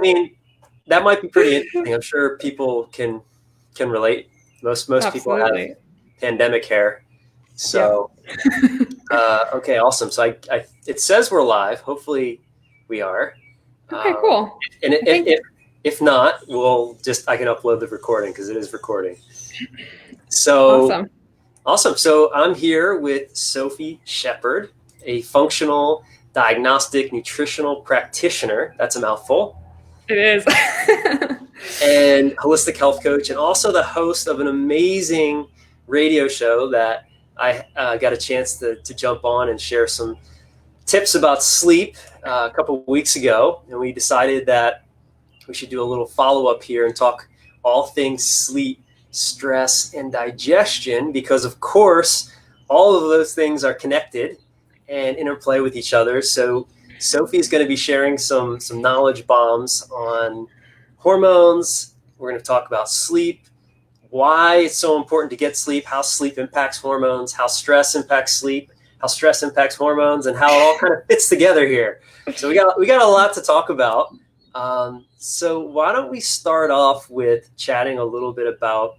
mean, that might be pretty interesting. I'm sure people can relate. Most people have Absolutely. pandemic hair. So, okay, awesome. So it says we're live. Hopefully we are. Okay, cool. And if not, I can upload the recording because it is recording. So awesome. So I'm here with Sophie Sheppard, a functional diagnostic nutritional practitioner. That's a mouthful. It is. And holistic health coach, and also the host of an amazing radio show that I got a chance to jump on and share some tips about sleep a couple of weeks ago. And we decided that we should do a little follow-up here and talk all things sleep, stress, and digestion, because of course, all of those things are connected and interplay with each other. So Sophie is going to be sharing some knowledge bombs on hormones. We're going to talk about sleep, why it's so important to get sleep, how sleep impacts hormones, how stress impacts sleep, how stress impacts hormones, and how it all kind of fits together here. So we got a lot to talk about. So why don't we start off with chatting a little bit about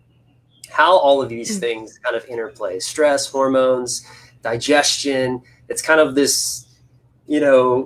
how all of these things kind of interplay: stress, hormones, digestion. It's kind of this, inner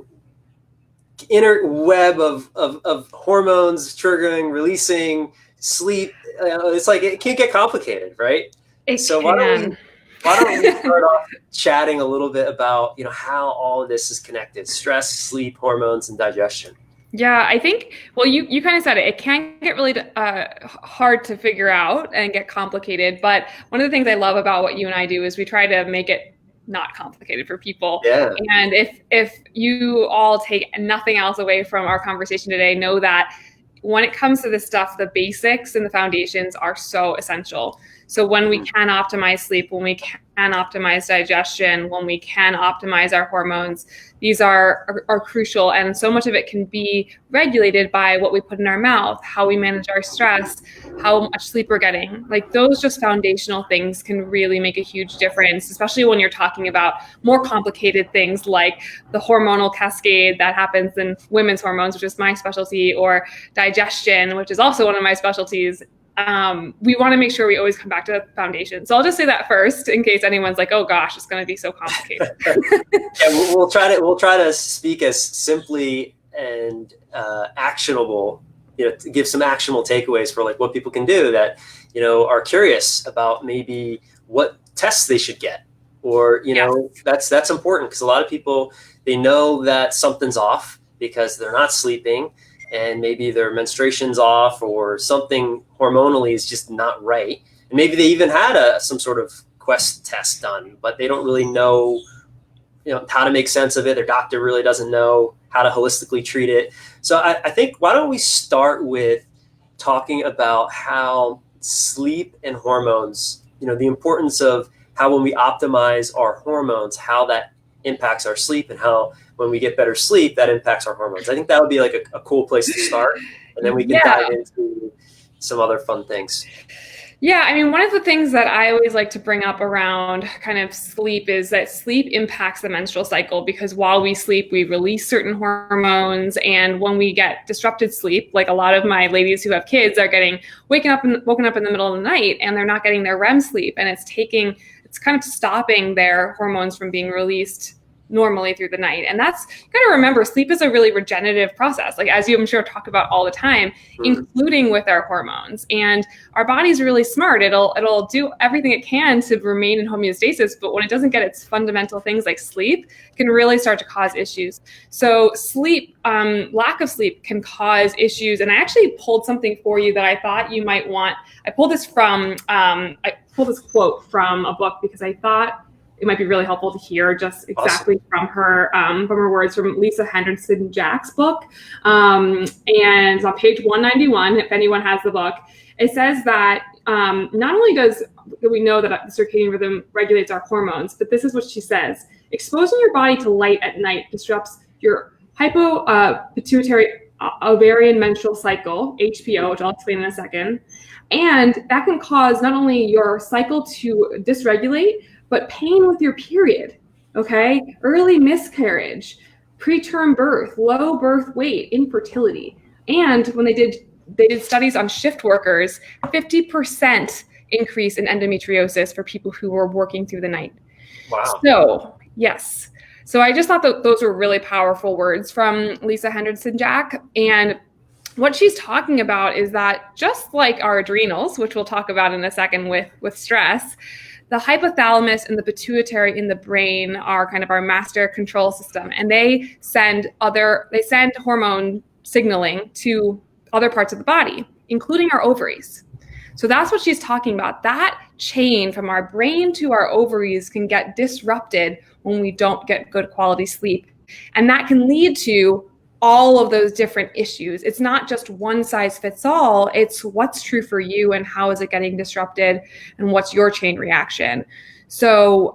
web of hormones triggering, releasing, sleep. It's like it can get complicated, right? So why don't we start off chatting a little bit about how all of this is connected: stress, sleep, hormones, and digestion. Yeah, I think, well, you kind of said it. It can get really hard to figure out and get complicated. But one of the things I love about what you and I do is we try to make it not complicated for people. Yeah. And if you all take nothing else away from our conversation today, know that when it comes to this stuff, the basics and the foundations are so essential. So when we can optimize sleep, when we can optimize digestion, when we can optimize our hormones, these are crucial. And so much of it can be regulated by what we put in our mouth, how we manage our stress, how much sleep we're getting. Like those just foundational things can really make a huge difference, especially when you're talking about more complicated things like the hormonal cascade that happens in women's hormones, which is my specialty, or digestion, which is also one of my specialties. We want to make sure we always come back to the foundation. So I'll just say that first, in case anyone's like, "Oh gosh, it's going to be so complicated." Yeah, we'll try to speak as simply and actionable, to give some actionable takeaways for like what people can do that are curious about maybe what tests they should get, or that's important, because a lot of people, they know that something's off because they're not sleeping, and maybe their menstruation's off, or something hormonally is just not right. And maybe they even had some sort of Quest test done, but they don't really know, how to make sense of it. Their doctor really doesn't know how to holistically treat it. So I think, why don't we start with talking about how sleep and hormones, the importance of how when we optimize our hormones, how that impacts our sleep, and how when we get better sleep, that impacts our hormones. I think that would be like a cool place to start. And then we can dive into some other fun things. Yeah, I mean, one of the things that I always like to bring up around kind of sleep is that sleep impacts the menstrual cycle, because while we sleep, we release certain hormones. And when we get disrupted sleep, like a lot of my ladies who have kids are getting woken up in the middle of the night, and they're not getting their REM sleep. And it's kind of stopping their hormones from being released normally through the night. And that's, you got to remember, sleep is a really regenerative process, like as you, I'm sure, talk about all the time, including with our hormones. And our body's really smart. It'll do everything it can to remain in homeostasis, but when it doesn't get its fundamental things like sleep, it can really start to cause issues. So sleep, lack of sleep can cause issues. And I actually pulled something for you that I thought you might want. I pulled this quote from a book because I thought it might be really helpful to hear just exactly from her words, from Lisa Hendrickson-Jack's book. And on page 191, if anyone has the book, it says that not only does we know that the circadian rhythm regulates our hormones, but this is what she says: exposing your body to light at night disrupts your hypopituitary ovarian menstrual cycle, HPO, which I'll explain in a second. And that can cause not only your cycle to dysregulate, but pain with your period, okay? Early miscarriage, preterm birth, low birth weight, infertility. And when they did studies on shift workers, 50% increase in endometriosis for people who were working through the night. Wow. So, yes. So I just thought that those were really powerful words from Lisa Henderson-Jack. And what she's talking about is that just like our adrenals, which we'll talk about in a second with stress, the hypothalamus and the pituitary in the brain are kind of our master control system. And they send hormone signaling to other parts of the body, including our ovaries. So that's what she's talking about. That chain from our brain to our ovaries can get disrupted when we don't get good quality sleep. And that can lead to all of those different issues. It's not just one size fits all. It's what's true for you and how is it getting disrupted and what's your chain reaction. So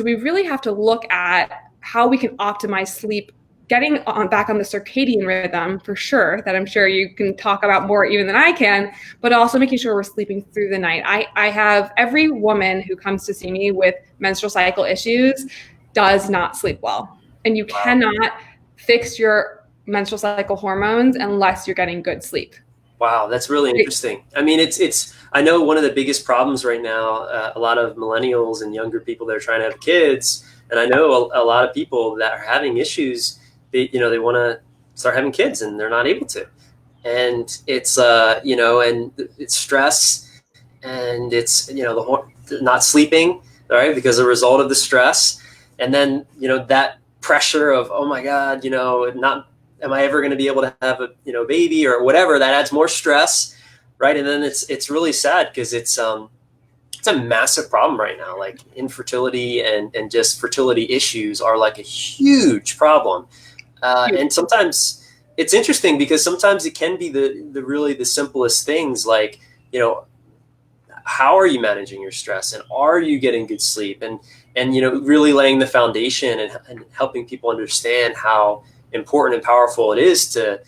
we really have to look at how we can optimize sleep, getting back on the circadian rhythm for sure, that I'm sure you can talk about more even than I can, but also making sure we're sleeping through the night. I have every woman who comes to see me with menstrual cycle issues does not sleep well. And you cannot fix your menstrual cycle hormones unless you're getting good sleep. Wow, that's really interesting. I mean, it's. I know one of the biggest problems right now, a lot of millennials and younger people that are trying to have kids, and I know a lot of people that are having issues. They want to start having kids and they're not able to, and it's and it's stress, and it's not sleeping, right, because of the result of the stress, and then that pressure of, oh my God, am I ever going to be able to have a baby or whatever, that adds more stress, right? And then it's really sad because it's a massive problem right now. Like infertility and just fertility issues are like a huge problem. And sometimes it's interesting because sometimes it can be the really the simplest things, like, how are you managing your stress, and are you getting good sleep, and really laying the foundation and helping people understand how important and powerful it is to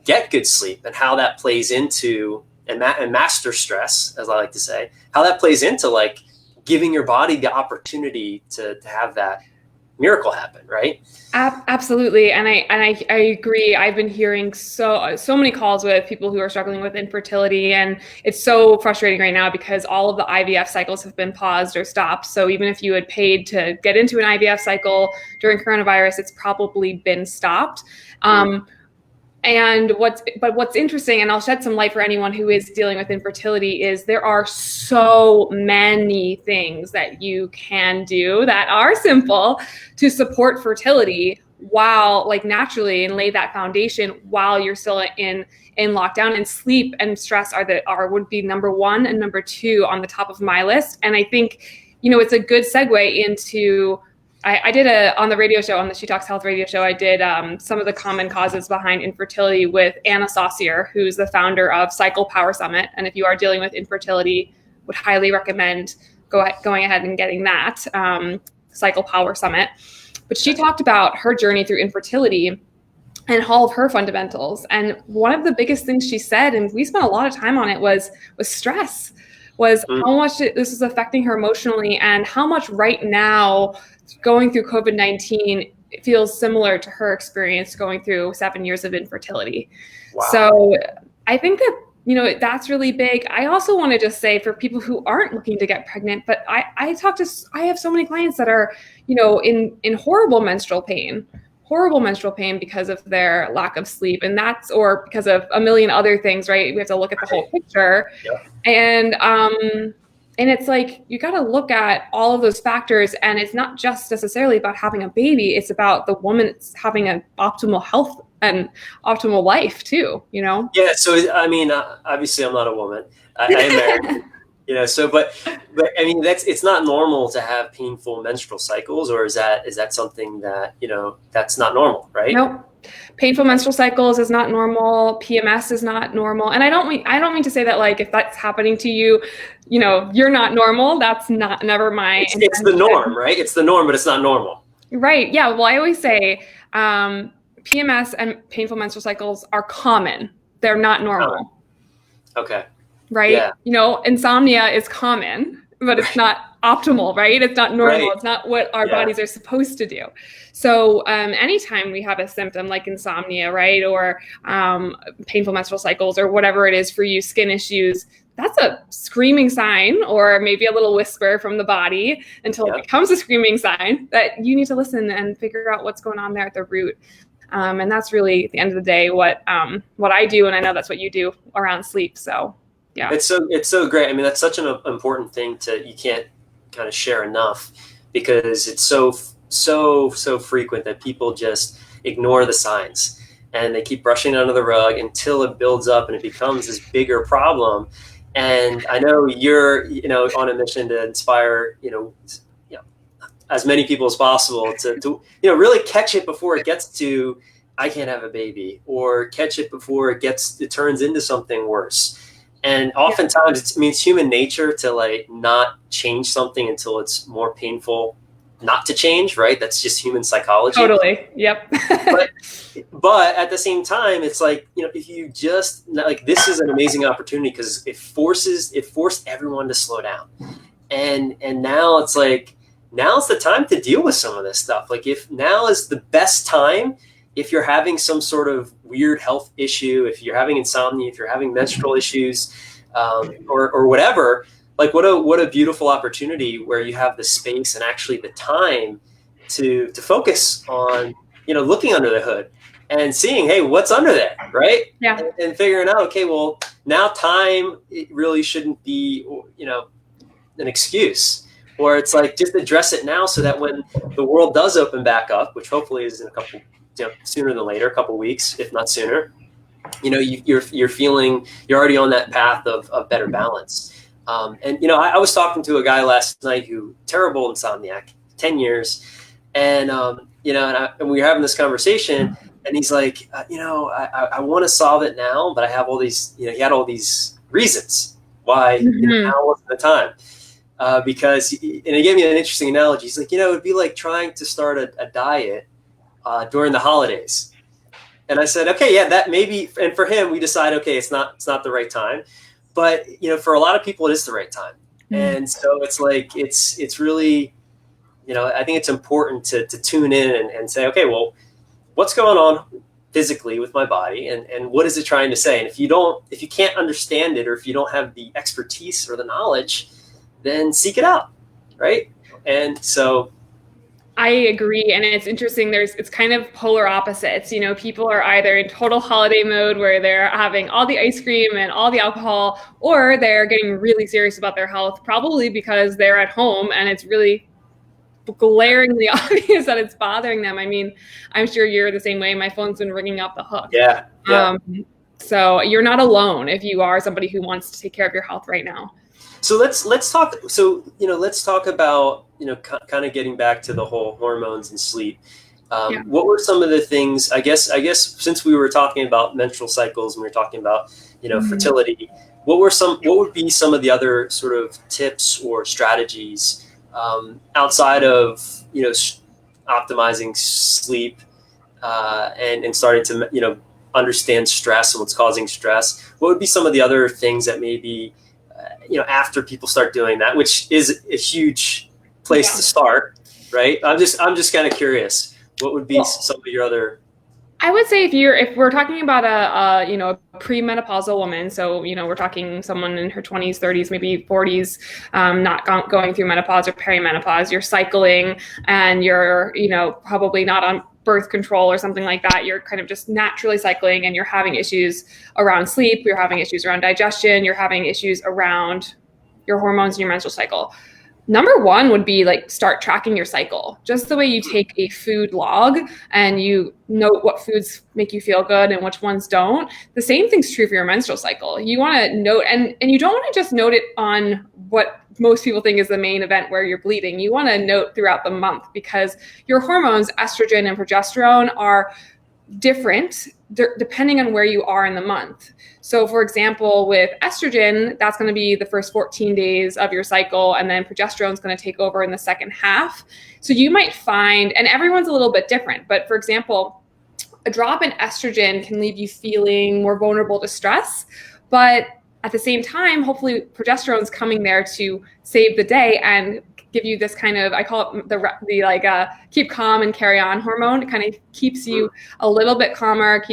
get good sleep, and how that plays into and master stress, as I like to say, how that plays into like giving your body the opportunity to have that miracle happen, right? Absolutely. And I agree. I've been hearing so many calls with people who are struggling with infertility, and it's so frustrating right now because all of the IVF cycles have been paused or stopped. So even if you had paid to get into an IVF cycle during coronavirus, it's probably been stopped. And what's interesting, and I'll shed some light for anyone who is dealing with infertility, is there are so many things that you can do that are simple to support fertility while, like, naturally, and lay that foundation while you're still in lockdown. And sleep and stress would be number one and number two on the top of my list. And I think, it's a good segue into, I did on the radio show, on the She Talks Health radio show, I did some of the common causes behind infertility with Anna Saucier, who's the founder of Cycle Power Summit. And if you are dealing with infertility, would highly recommend going ahead and getting that Cycle Power Summit. But she talked about her journey through infertility and all of her fundamentals. And one of the biggest things she said, and we spent a lot of time on it, was stress, was how much this is affecting her emotionally, and how much right now going through COVID-19 feels similar to her experience going through 7 years of infertility. Wow. So I think that, that's really big. I also want to just say, for people who aren't looking to get pregnant, but I have so many clients that are, in horrible menstrual pain because of their lack of sleep, or because of a million other things, right? We have to look at the whole picture. Yeah. And it's like, you got to look at all of those factors, and it's not just necessarily about having a baby. It's about the woman having an optimal health and optimal life too, Yeah. So, I mean, obviously I'm not a woman. I am married. But I mean, it's not normal to have painful menstrual cycles, or is that something that, that's not normal, right? Nope. Painful menstrual cycles is not normal. PMS is not normal. And I don't mean to say that, like, if that's happening to you, you're not normal. That's never my intention. It's the norm, right? It's the norm, but it's not normal. Right. Yeah. Well, I always say PMS and painful menstrual cycles are common. They're not normal. Okay. Right. Yeah. Insomnia is common, but it's not optimal, right? It's not normal. Right. It's not what our bodies are supposed to do. So anytime we have a symptom like insomnia, right, or painful menstrual cycles, or whatever it is for you, skin issues, that's a screaming sign, or maybe a little whisper from the body until it becomes a screaming sign that you need to listen and figure out what's going on there at the root. And that's really, at the end of the day, what I do, and I know that's what you do around sleep. So yeah, it's so great. I mean, that's such an important thing you can't kind of share enough, because it's so frequent that people just ignore the signs and they keep brushing it under the rug until it builds up and it becomes this bigger problem. And I know you're, on a mission to inspire, as many people as possible to really catch it before it gets to, I can't have a baby, or catch it before it turns into something worse. And oftentimes it's human nature to like not change something until it's more painful not to change, right? That's just human psychology. Totally. Yep. but at the same time, it's like, if you just like, this is an amazing opportunity because it forced everyone to slow down. And now it's like, now's the time to deal with some of this stuff. Like, if now is the best time, if you're having some sort of weird health issue, if you're having insomnia, if you're having menstrual issues, or whatever, like what a beautiful opportunity where you have the space and actually the time to focus on, looking under the hood and seeing, hey, what's under there, right? Yeah. And figuring out, okay, well, now time, it really shouldn't be, an excuse. Or it's like, just address it now so that when the world does open back up, which hopefully is in a couple, sooner than later, a couple weeks, if not sooner, you're feeling, you're already on that path of better balance. I was talking to a guy last night who terrible insomniac, 10 years. And, and we were having this conversation and he's like, I want to solve it now, but I have all these, he had all these reasons why now wasn't the time. Because, and he gave me an interesting analogy. He's like, it'd be like trying to start a diet during the holidays. And I said, okay, yeah, that maybe, and for him, we decided, okay, it's not the right time. But, for a lot of people, it is the right time. And so it's like, it's really, I think it's important to tune in and say, okay, well, what's going on physically with my body and what is it trying to say? And if you can't understand it, or if you don't have the expertise or the knowledge, then seek it out. Right. And so I agree. And it's interesting. It's kind of polar opposites. People are either in total holiday mode where they're having all the ice cream and all the alcohol, or they're getting really serious about their health, probably because they're at home and it's really glaringly obvious that it's bothering them. I mean, I'm sure you're the same way. My phone's been ringing off the hook. Yeah. So you're not alone if you are somebody who wants to take care of your health right now. So let's talk. So, let's talk about, kind of getting back to the whole hormones and sleep. What were some of the things, I guess, since we were talking about menstrual cycles and we were talking about, fertility, what would be some of the other sort of tips or strategies, outside of, optimizing sleep, and starting to, understand stress and what's causing stress? What would be some of the other things that maybe, after people start doing that, which is a huge place to start, right? I'm just kind of curious, what would be some of your other? I would say if we're talking about a premenopausal woman, so, we're talking someone in her 20s, 30s, maybe 40s, not going through menopause or perimenopause, you're cycling and you're, probably not on birth control or something like that. You're kind of just naturally cycling and you're having issues around sleep. You're having issues around digestion. You're having issues around your hormones and your menstrual cycle. Number one would be like, start tracking your cycle. Just the way you take a food log and you note what foods make you feel good and which ones don't. The same thing's true for your menstrual cycle. You want to note, and you don't want to just note it on what most people think is the main event where you're bleeding. You want to note throughout the month, because your hormones, estrogen and progesterone, are different depending on where you are in the month. So for example, with estrogen, that's going to be the first 14 days of your cycle, and then progesterone is going to take over in the second half. So you might find, and everyone's a little bit different, but for example, a drop in estrogen can leave you feeling more vulnerable to stress. But At the same time, hopefully progesterone is coming there to save the day and give you this kind of, I call it the like keep calm and carry on hormone. It kind of keeps you a little bit calmer,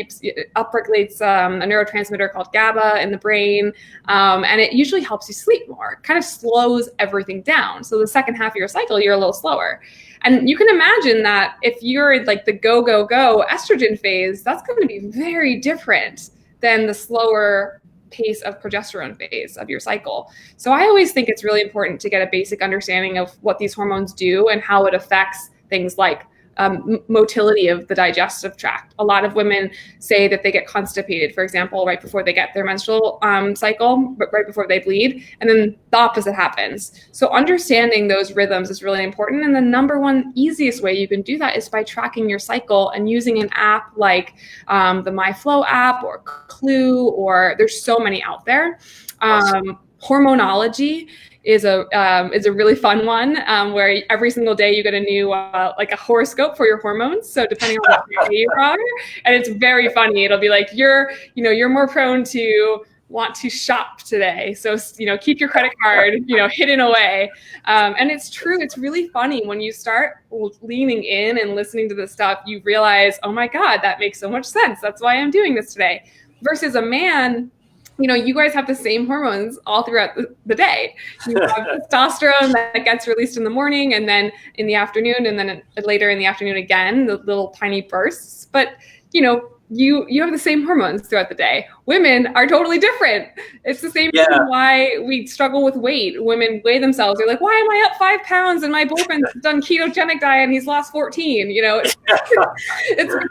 upregulates a neurotransmitter called GABA in the brain, and it usually helps you sleep more. It kind of slows everything down. So the second half of your cycle, you're a little slower. And you can imagine that if you're in like the go, go, go estrogen phase, that's going to be very different than the slower pace of progesterone phase of your cycle. So I always think it's really important to get a basic understanding of what these hormones do and how it affects things like motility of the digestive tract. A lot of women say that they get constipated, for example, right before they get their menstrual cycle, right before they bleed, and then the opposite happens. So understanding those rhythms is really important. And the number one easiest way you can do that is by tracking your cycle and using an app like the MyFlow app or Clue, or there's so many out there. Hormonology is a really fun one where every single day you get a new like a horoscope for your hormones. So depending on what day you are, and it's very funny. It'll be like you're more prone to want to shop today. So keep your credit card hidden away. And it's true. It's really funny when you start leaning in and listening to this stuff. You realize, oh my God, that makes so much sense. That's why I'm doing this today. Versus a man. You guys have the same hormones all throughout the day. You have testosterone that gets released in the morning and then in the afternoon, and then later in the afternoon again, the little tiny bursts. But, you have the same hormones throughout the day. Women are totally different. It's the same reason why we struggle with weight. Women weigh themselves. They're like, why am I up 5 pounds and my boyfriend's done ketogenic diet and he's lost 14? It's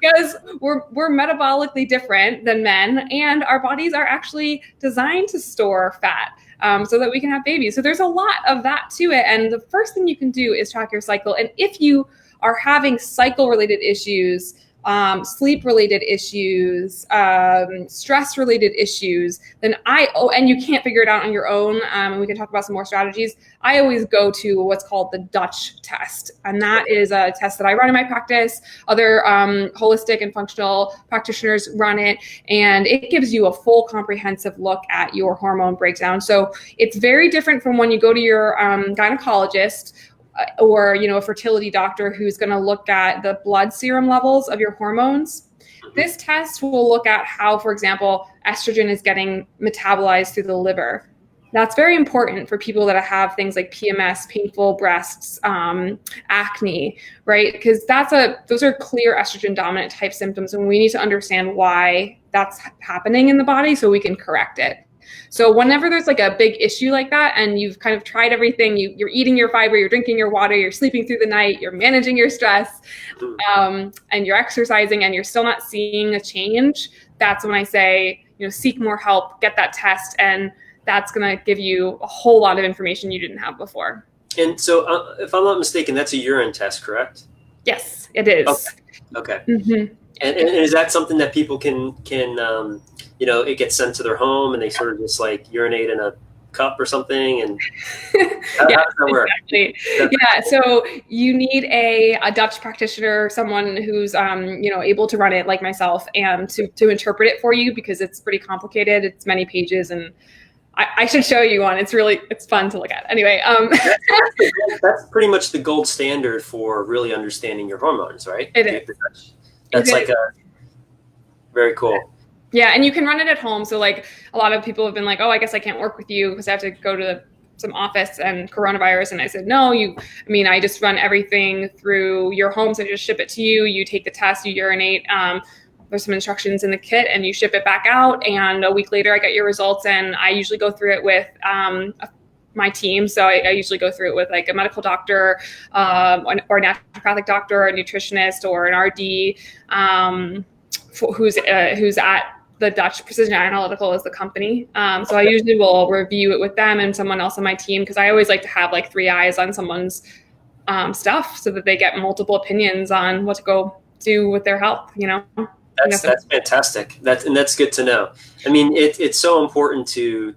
because we're metabolically different than men, and our bodies are actually designed to store fat so that we can have babies. So there's a lot of that to it. And the first thing you can do is track your cycle. And if you are having cycle-related issues, sleep-related issues, stress-related issues, then and you can't figure it out on your own, and we can talk about some more strategies, I always go to what's called the Dutch test. And that is a test that I run in my practice. Other holistic and functional practitioners run it, and it gives you a full comprehensive look at your hormone breakdown. So it's very different from when you go to your gynecologist or a fertility doctor who's going to look at the blood serum levels of your hormones. This test will look at how, for example, estrogen is getting metabolized through the liver. That's very important for people that have things like PMS, painful breasts, acne, right? Because those are clear estrogen dominant type symptoms, and we need to understand why that's happening in the body so we can correct it. So whenever there's like a big issue like that and you've kind of tried everything, you're eating your fiber, you're drinking your water, you're sleeping through the night, you're managing your stress, and you're exercising and you're still not seeing a change, that's when I say, seek more help, get that test, and that's going to give you a whole lot of information you didn't have before. And so if I'm not mistaken, that's a urine test, correct? Yes, it is. Okay. Mm-hmm. And is that something that people can it gets sent to their home and they sort of just like urinate in a cup or something? And how does that work? Exactly. Yeah. So you need a Dutch practitioner, someone who's, able to run it like myself and to interpret it for you, because it's pretty complicated. It's many pages, and I should show you one. It's fun to look at. Anyway. That's pretty much the gold standard for really understanding your hormones, right? It is. That's very cool. Yeah, and you can run it at home. So like a lot of people have been like, oh, I guess I can't work with you because I have to go to some office and coronavirus. And I said, no, I just run everything through your home. So I just ship it to you. You take the test, you urinate. There's some instructions in the kit and you ship it back out. And a week later I get your results, and I usually go through it with my team. So I usually go through it with like a medical doctor or a naturopathic doctor, or a nutritionist, or an RD who's at the Dutch Precision Analytical is the company. So I usually will review it with them and someone else on my team, because I always like to have like 3 eyes on someone's stuff so that they get multiple opinions on what to go do with their health, That's fantastic. That's good to know. I mean, it's so important to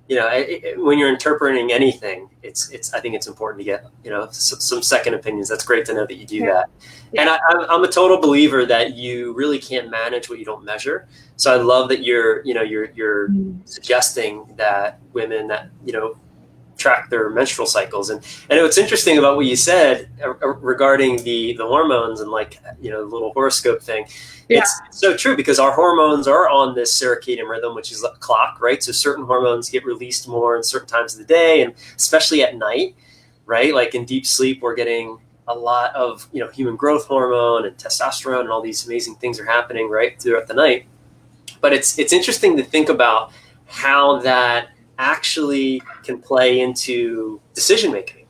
when you're interpreting anything, I think it's important to get, some second opinions. That's great to know that you do that. Yeah. And I'm a total believer that you really can't manage what you don't measure. So I love that you're suggesting that women that, track their menstrual cycles. And what's interesting about what you said regarding the hormones and the little horoscope thing, it's so true, because our hormones are on this circadian rhythm, which is a clock, right? So certain hormones get released more in certain times of the day, and especially at night, right? Like in deep sleep, we're getting a lot of, human growth hormone and testosterone, and all these amazing things are happening right throughout the night. But it's interesting to think about how that actually can play into decision making.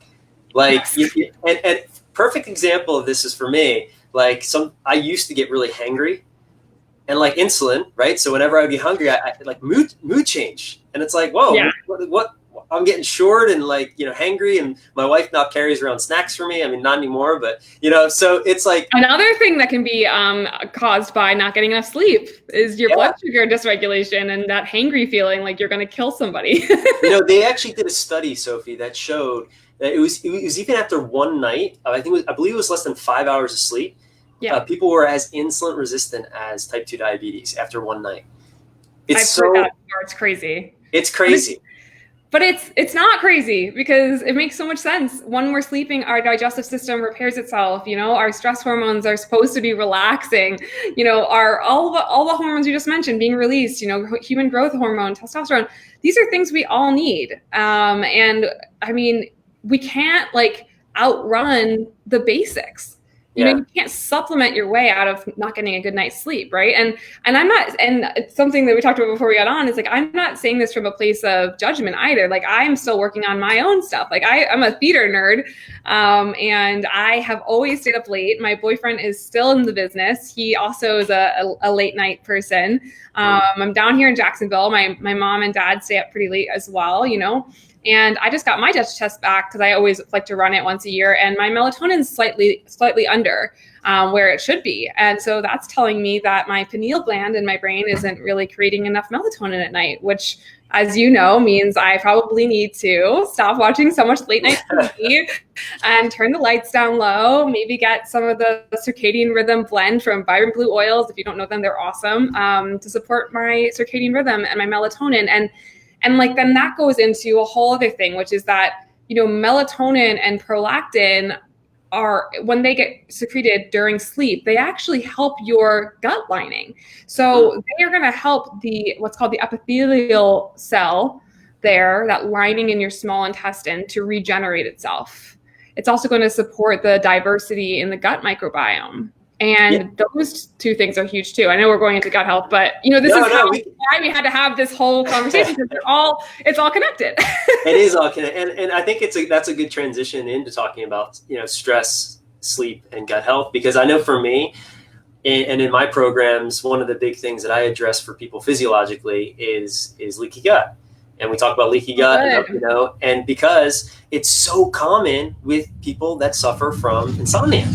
And perfect example of this is for me, I used to get really hangry, and insulin, right? So whenever I'd be hungry, I mood change, and it's like, whoa, what I'm getting short and hangry, and my wife now carries around snacks for me. I mean, not anymore, but so it's like another thing that can be caused by not getting enough sleep is your blood sugar dysregulation and that hangry feeling like you're going to kill somebody. They actually did a study, Sophie, that showed that it was even after one night. I believe it was less than 5 hours of sleep. Yeah, people were as insulin resistant as type 2 diabetes after one night. I've heard that before. It's crazy. It's crazy. But it's not crazy, because it makes so much sense. When we're sleeping, our digestive system repairs itself. Our stress hormones are supposed to be relaxing. All the hormones you just mentioned being released. Human growth hormone, testosterone. These are things we all need. And I mean, we can't outrun the basics. You can't supplement your way out of not getting a good night's sleep, right? And I'm not, and it's something that we talked about before we got on, is I'm not saying this from a place of judgment either. I'm still working on my own stuff. I'm a theater nerd, and I have always stayed up late. My boyfriend is still in the business. He also is a late night person. I'm down here in Jacksonville. My mom and dad stay up pretty late as well, And I just got my Dutch test back, because I always like to run it once a year, and my melatonin's slightly under where it should be. And so that's telling me that my pineal gland in my brain isn't really creating enough melatonin at night, which, as you know, means I probably need to stop watching so much late night TV and turn the lights down low, maybe get some of the circadian rhythm blend from Vibrant Blue oils. If you don't know them, they're awesome, to support my circadian rhythm and my melatonin. And then that goes into a whole other thing, which is that, melatonin and prolactin are, when they get secreted during sleep, they actually help your gut lining. So they are going to help what's called the epithelial cell there, that lining in your small intestine, to regenerate itself. It's also going to support the diversity in the gut microbiome. And those two things are huge too. I know we're going into gut health, but why we had to have this whole conversation, because it's all connected. It is all connected, and I think that's a good transition into talking about stress, sleep, and gut health, because I know for me, and in my programs, one of the big things that I address for people physiologically is leaky gut. And we talk about leaky gut, and because it's so common with people that suffer from insomnia,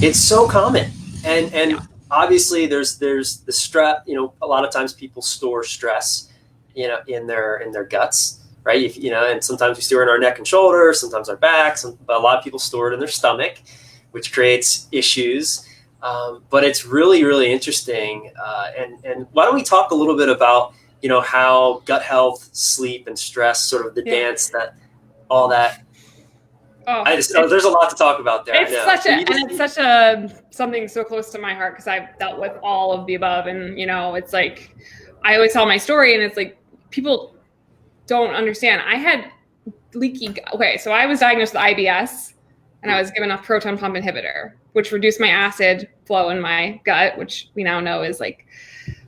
it's so common. And obviously there's the stress, a lot of times people store stress, in their guts, right? And sometimes we store it in our neck and shoulders, sometimes our backs, but a lot of people store it in their stomach, which creates issues. But it's really, really interesting. And why don't we talk a little bit about, how gut health, sleep, and stress, sort of the dance, that all that. There's a lot to talk about there. It's something so close to my heart, because I've dealt with all of the above, and it's I always tell my story, and it's people don't understand. I had leaky. Okay, so I was diagnosed with IBS, and I was given a proton pump inhibitor, which reduced my acid flow in my gut, which we now know is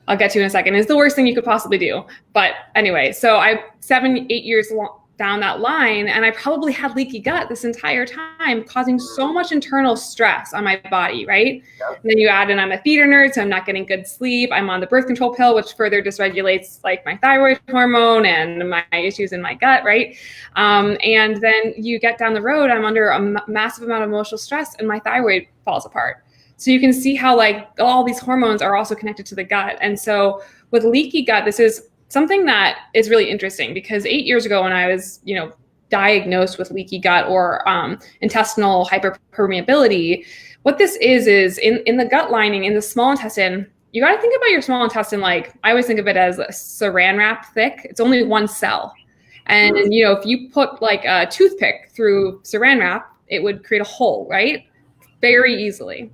I'll get to in a second, is the worst thing you could possibly do. But anyway, so I'm 7-8 years down that line, and I probably had leaky gut this entire time, causing so much internal stress on my body, right? Yep. And then you add in, I'm a theater nerd, so I'm not getting good sleep. I'm on the birth control pill, which further dysregulates my thyroid hormone and my issues in my gut, right? And then you get down the road, I'm under a massive amount of emotional stress, and my thyroid falls apart. So you can see how all these hormones are also connected to the gut. And so with leaky gut, this is something that is really interesting, because 8 years ago when I was, diagnosed with leaky gut or intestinal hyperpermeability, what this is in the gut lining, in the small intestine, you got to think about your small intestine like, I always think of it as a saran wrap thick. It's only one cell. And, if you put like a toothpick through saran wrap, it would create a hole, right? Very easily.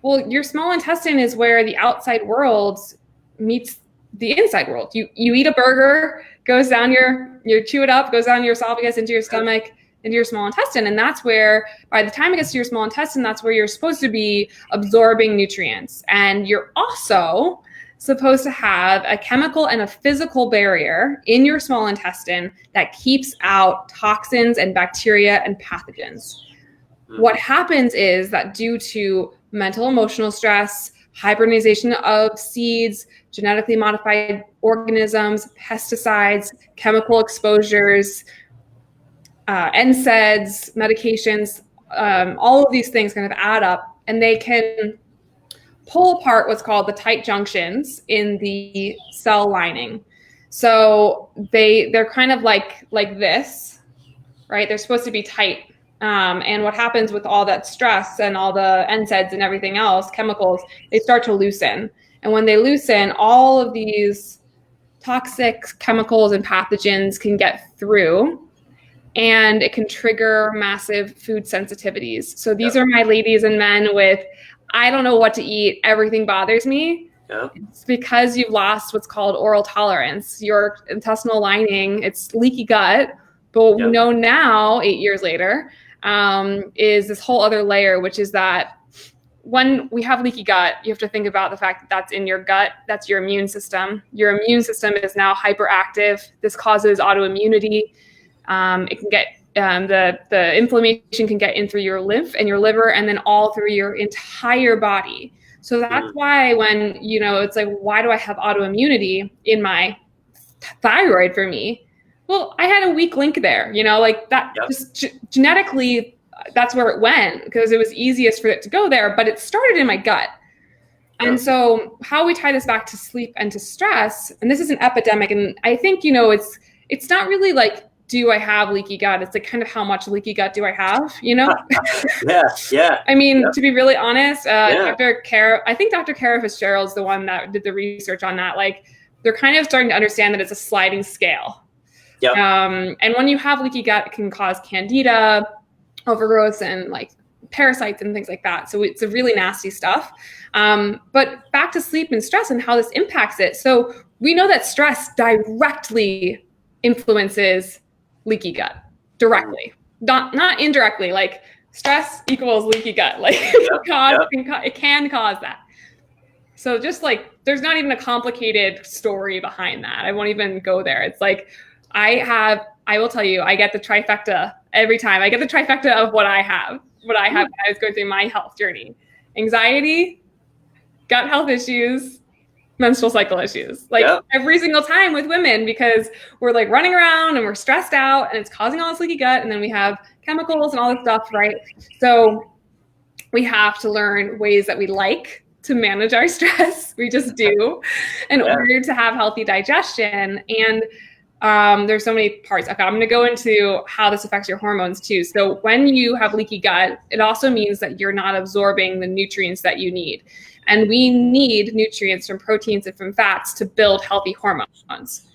Well, your small intestine is where the outside world meets the inside world. You eat a burger, goes down you chew it up, goes down your esophagus, into your stomach, into your small intestine. And that's where, by the time it gets to your small intestine, that's where you're supposed to be absorbing nutrients. And you're also supposed to have a chemical and a physical barrier in your small intestine that keeps out toxins and bacteria and pathogens. What happens is that due to mental, emotional stress, hybridization of seeds, genetically modified organisms, pesticides, chemical exposures, NSAIDs, medications, all of these things kind of add up, and they can pull apart what's called the tight junctions in the cell lining. So they're kind of like this, right? They're supposed to be tight. And what happens with all that stress and all the NSAIDs and everything else, chemicals, they start to loosen. And when they loosen, all of these toxic chemicals and pathogens can get through, and it can trigger massive food sensitivities. So these are my ladies and men with, I don't know what to eat, everything bothers me. It's because you've lost what's called oral tolerance. Your intestinal lining, it's leaky gut, but what we know now, 8 years later, is this whole other layer, which is that when we have leaky gut, you have to think about the fact that that's in your gut. That's your immune system. Your immune system is now hyperactive. This causes autoimmunity. It can get the inflammation can get in through your lymph and your liver, and then all through your entire body. So that's why when, it's like, why do I have autoimmunity in my thyroid for me? Well, I had a weak link there, like that just genetically, that's where it went, because it was easiest for it to go there, but it started in my gut. And so how we tie this back to sleep and to stress, and this is an epidemic, and I think, it's not really like, do I have leaky gut? It's like, kind of how much leaky gut do I have, Yeah. I mean, to be really honest, Dr. Kara Fitzgerald is the one that did the research on that. Like, they're kind of starting to understand that it's a sliding scale. And when you have leaky gut, it can cause candida, overgrowth, and like parasites and things like that. So it's a really nasty stuff. But back to sleep and stress and how this impacts it. So we know that stress directly influences leaky gut directly, not indirectly. Like, stress equals leaky gut. Like, it can cause that. So just like, there's not even a complicated story behind that. I won't even go there. It's like, I will tell you, I get the trifecta every time. I get the trifecta of what I have when I was going through my health journey: anxiety, gut health issues, menstrual cycle issues, like every single time with women, because we're like running around and we're stressed out and it's causing all this leaky gut. And then we have chemicals and all this stuff, right? So we have to learn ways that we like to manage our stress. We just do in order to have healthy digestion. And there's so many parts. Okay, I'm going to go into how this affects your hormones too. So when you have leaky gut, it also means that you're not absorbing the nutrients that you need. And we need nutrients from proteins and from fats to build healthy hormones.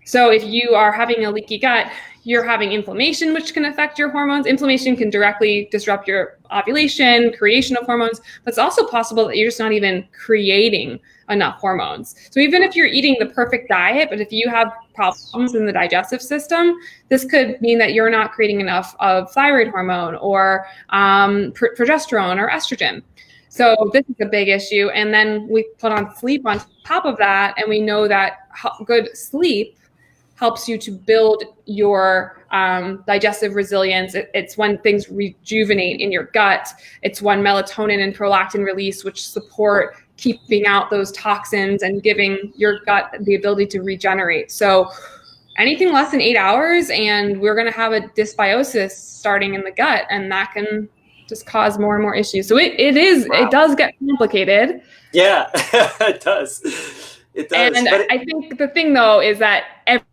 So if you are having a leaky gut, you're having inflammation, which can affect your hormones. Inflammation can directly disrupt your ovulation, creation of hormones, but it's also possible that you're just not even creating enough hormones. So even if you're eating the perfect diet, but if you have problems in the digestive system, this could mean that you're not creating enough of thyroid hormone or progesterone or estrogen. So this is a big issue. And then we put on sleep on top of that. And we know that good sleep helps you to build your digestive resilience. It's when things rejuvenate in your gut. It's when melatonin and prolactin release, which support keeping out those toxins and giving your gut the ability to regenerate. So anything less than 8 hours, and we're going to have a dysbiosis starting in the gut, and that can just cause more and more issues. So it does get complicated. Yeah, it does. It does. And I think the thing though is that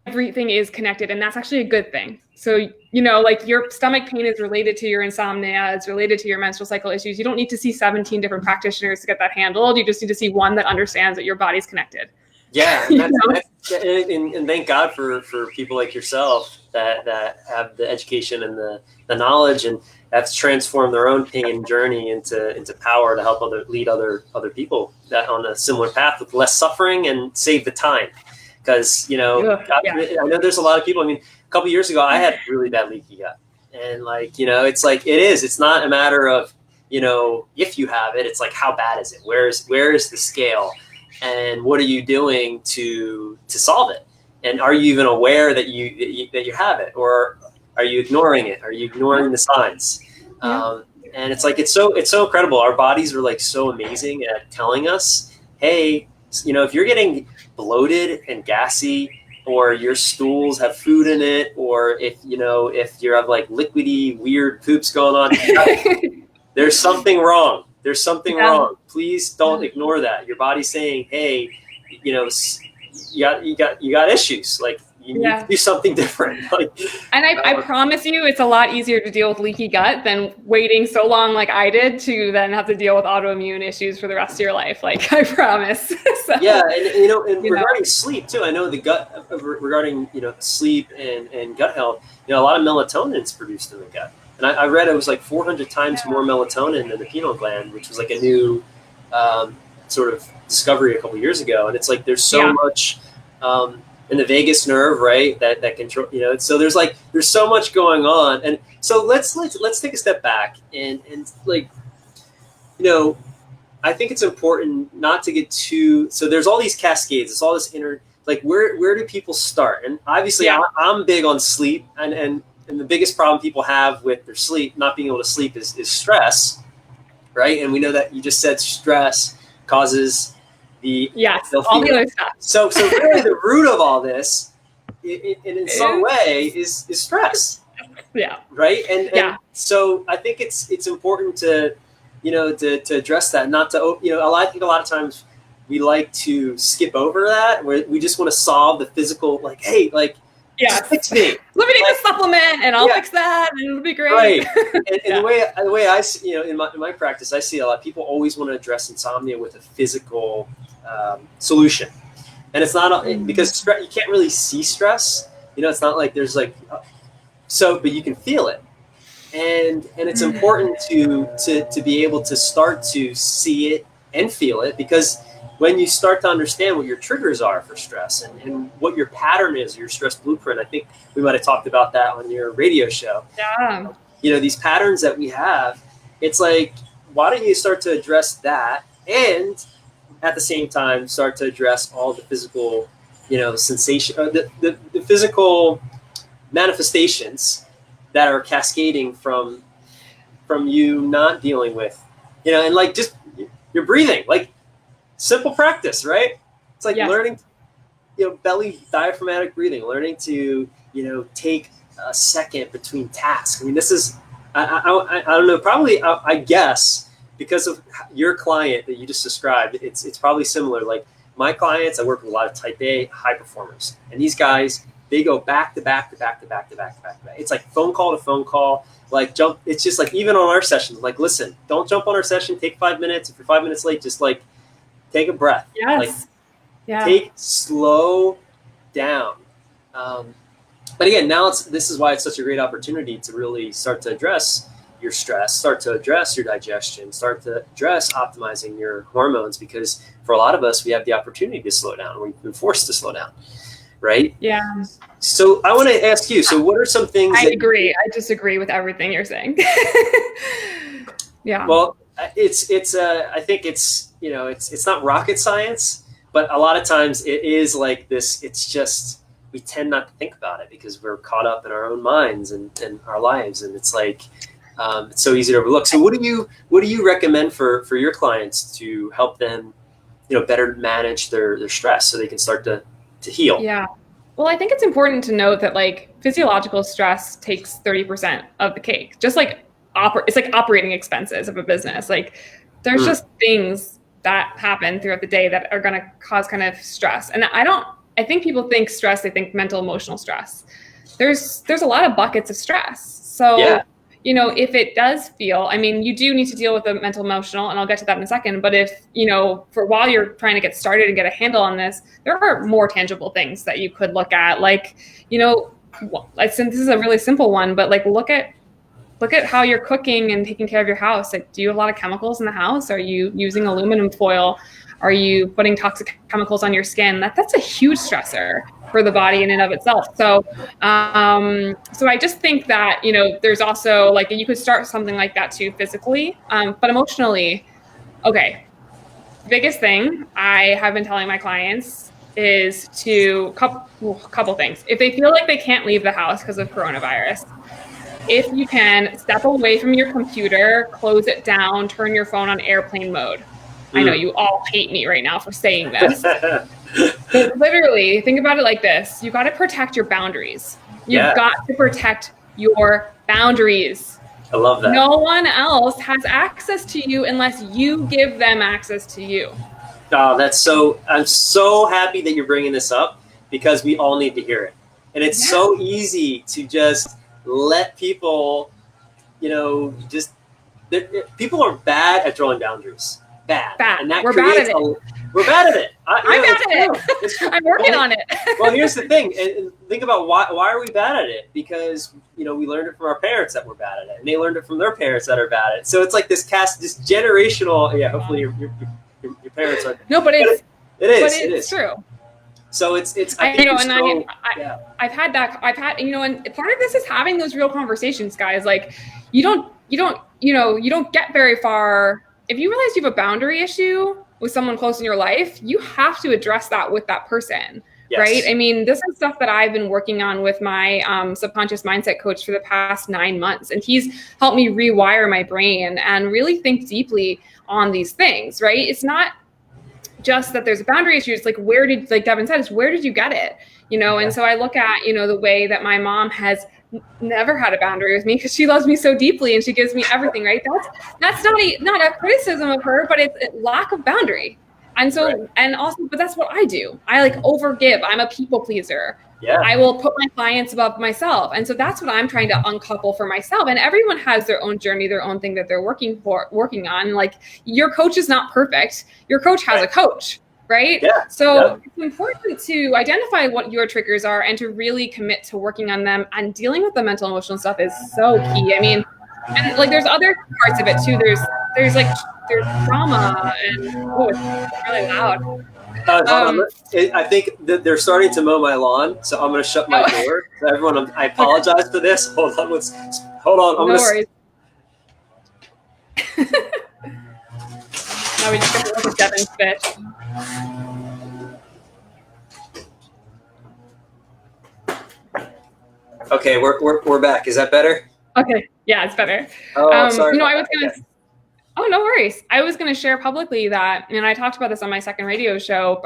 everything is connected, and that's actually a good thing. So, like your stomach pain is related to your insomnia, it's related to your menstrual cycle issues. You don't need to see 17 different practitioners to get that handled. You just need to see one that understands that your body's connected. Yeah, and thank God for people like yourself that have the education and the knowledge, and have transformed their own pain journey into power to help lead other people that on a similar path with less suffering and save the time. Because I know there's a lot of people. I mean, a couple of years ago, I had really bad leaky gut, and it's not a matter of if you have it. It's like, how bad is it? Where is the scale? And what are you doing to solve it? And are you even aware that you have it, or are you ignoring it? Are you ignoring the signs? And it's so incredible. Our bodies are so amazing at telling us, hey, if you're getting bloated and gassy, or your stools have food in it, or if you have liquidy weird poops going on, there's something wrong. There's something wrong. Please don't ignore that. Your body's saying, hey, you got issues. You need to do something different. And I promise you, it's a lot easier to deal with leaky gut than waiting so long like I did to then have to deal with autoimmune issues for the rest of your life. I promise. Yeah, and regarding sleep too, I know the gut regarding sleep and gut health. A lot of melatonin is produced in the gut. And I read it was 400 times more melatonin than the pineal gland, which was a new sort of discovery a couple of years ago. And it's there's so much in the vagus nerve, right? That control, So there's so much going on. And so let's take a step back and I think it's important not to get too. So there's all these cascades. It's all this inner. Where do people start? And obviously, I'm big on sleep and the biggest problem people have with their sleep, not being able to sleep, is stress, right? And we know that you just said stress causes all the other stuff. So really the root of all this, in some way, is stress. Yeah. Right. And so I think it's important to address that, not to I think a lot of times we like to skip over that, where we just want to solve the physical, just fix me. Let me take a supplement and I'll fix that and it'll be great. Right. And the way I see, in my practice, I see a lot of people always want to address insomnia with a physical solution. And it's not because you can't really see stress. It's not like there's but you can feel it. And it's important to be able to start to see it and feel it, because when you start to understand what your triggers are for stress and what your pattern is, your stress blueprint, I think we might have talked about that on your radio show. Yeah. These patterns that we have, it's why don't you start to address that, and at the same time start to address all the physical, sensation, the physical manifestations that are cascading from you not dealing with, and just your breathing, simple practice, right? It's learning, belly diaphragmatic breathing, learning to, take a second between tasks. I mean, this is, I don't know, probably, I guess, because of your client that you just described, it's probably similar. My clients, I work with a lot of type A high performers, and these guys, they go back to back to back to back to back to back to back. It's phone call to phone call, jump. It's just even on our sessions, listen, don't jump on our session, take 5 minutes. If you're 5 minutes late, just take a breath. Yes. Slow down. But again, this is why it's such a great opportunity to really start to address your stress, start to address your digestion, start to address optimizing your hormones, because for a lot of us, we have the opportunity to slow down. We've been forced to slow down, right? Yeah. So I want to ask you, so what are some things I agree. I disagree with everything you're saying. Yeah. Well, I think it's not rocket science, but a lot of times it is this. It's just, we tend not to think about it because we're caught up in our own minds and our lives. And it's it's so easy to overlook. So what do you recommend for your clients to help them, better manage their stress so they can start to heal? Yeah. Well, I think it's important to note that physiological stress takes 30% of the cake, just it's operating expenses of a business. There's just things that happen throughout the day that are going to cause kind of stress. And I think people think stress, they think mental, emotional stress. There's a lot of buckets of stress. So, if it does feel, I mean, you do need to deal with the mental, emotional, and I'll get to that in a second. But if, for while you're trying to get started and get a handle on this, there are more tangible things that you could look at. Like, this is a really simple one, but like, look at how you're cooking and taking care of your house. Like, do you have a lot of chemicals in the house? Are you using aluminum foil? Are you putting toxic chemicals on your skin? That's a huge stressor for the body in and of itself. So, so I just think that, there's also like, you could start something like that too physically, but emotionally, okay. Biggest thing I have been telling my clients is to couple things. If they feel like they can't leave the house because of coronavirus, if you can step away from your computer, close it down, turn your phone on airplane mode. I know you all hate me right now for saying this. But literally, think about it like this. You got to protect your boundaries. You've got to protect your boundaries. I love that. No one else has access to you unless you give them access to you. Oh, I'm so happy that you're bringing this up because we all need to hear it. And it's so easy to just let people, people are bad at drawing boundaries. Bad. And that we're bad at it. We're bad at it. I'm bad at it. I'm working on it. Well, here's the thing. And think about why are we bad at it? Because, we learned it from our parents that we're bad at it. And they learned it from their parents that are bad at it. So it's like this generational, hopefully your parents are. No, but it is true. So it's I've had that. And part of this is having those real conversations, guys. Like you don't get very far. If you realize you have a boundary issue with someone close in your life, you have to address that with that person, right? I mean, this is stuff that I've been working on with my subconscious mindset coach for the past 9 months. And he's helped me rewire my brain and really think deeply on these things, right? It's not just that there's a boundary issue. It's like, like Devin said, where did you get it? And so I look at, the way that my mom has never had a boundary with me because she loves me so deeply and she gives me everything, right? That's not a criticism of her, but it's a lack of boundary. And so, and also, but that's what I do. I like overgive. I'm a people pleaser. Yeah. I will put my clients above myself. And so that's what I'm trying to uncouple for myself. And everyone has their own journey, their own thing that they're working on. Like your coach is not perfect. Your coach has a coach. Right? Yeah, so it's important to identify what your triggers are and to really commit to working on them, and dealing with the mental emotional stuff is so key. I mean, and like there's other parts of it too. There's trauma and it's really loud. I think that they're starting to mow my lawn, so I'm going to shut my door. So everyone, I apologize for this. Hold on. No worries. Now we just got to look at Devin's fish. Okay, we're back. Is that better? Okay, yeah, it's better. Oh, sorry. Oh, no worries. I was going to share publicly that, and I talked about this on my second radio show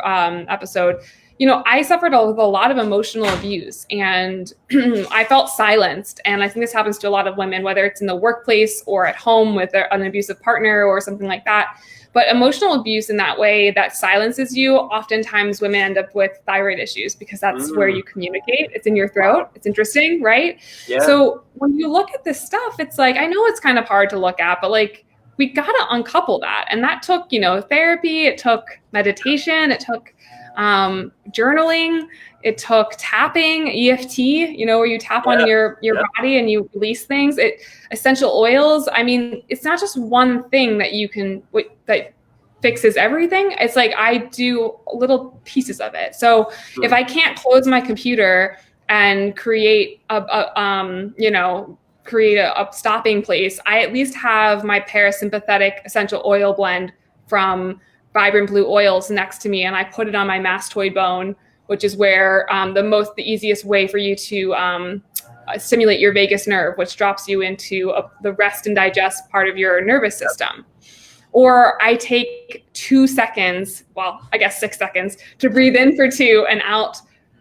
episode. I suffered with a lot of emotional abuse, and I felt silenced. And I think this happens to a lot of women, whether it's in the workplace or at home with an abusive partner or something like that. But emotional abuse in that way that silences you, oftentimes women end up with thyroid issues because that's where you communicate. It's in your throat. It's interesting, right? Yeah. So when you look at this stuff, it's like, I know it's kind of hard to look at, but like, we got to uncouple that. And that took, therapy. It took meditation. It took journaling. It took tapping, EFT, where you tap on your body and you release things. Essential oils. I mean, it's not just one thing that that fixes everything. It's like I do little pieces of it. So if I can't close my computer and create a stopping place, I at least have my parasympathetic essential oil blend from Vibrant Blue Oils next to me, and I put it on my mastoid bone, which is where the easiest way for you to stimulate your vagus nerve, which drops you into the rest and digest part of your nervous system. Or I take 2 seconds, 6 seconds, to breathe in for 2 and out